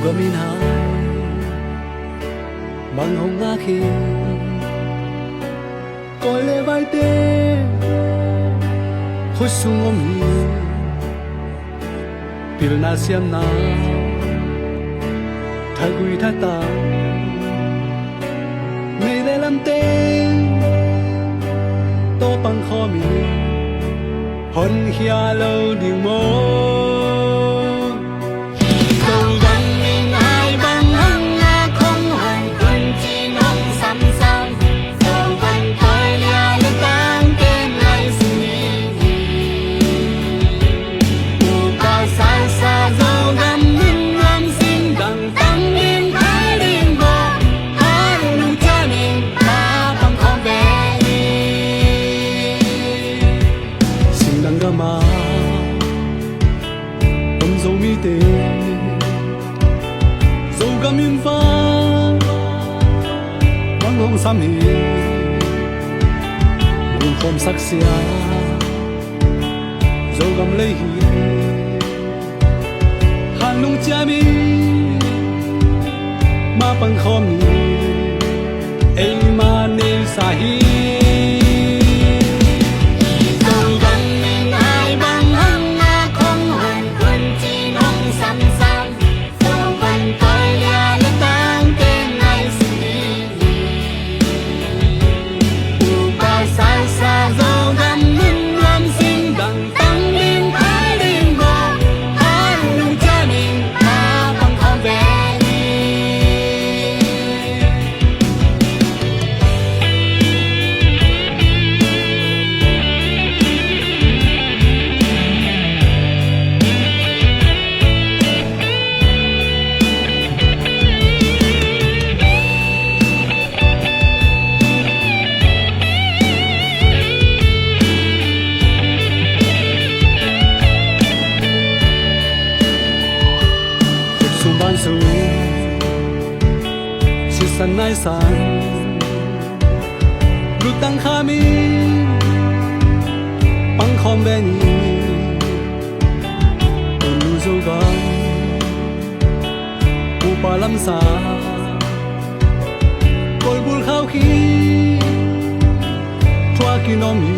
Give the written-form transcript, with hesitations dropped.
gamin hai bằng hồng nga khi coi lệ vai tê khối sung ôm hi pil na siam na thay quy thay ta ngày lệ làm tê tô bằng kho mi hôn hia lâu điều mơ mà ông dâu mi tê dâu gam in pha băng hồng sam hi buồn khom sắc xia dâu gam lấy hi hàng nung cha mi ma băng khom ni ai ma nên sa hi ban su si san nai san lu tang kha mi bang khom be ni lu zo ga u pa lam sa kol bul khao khi thoa ki no mi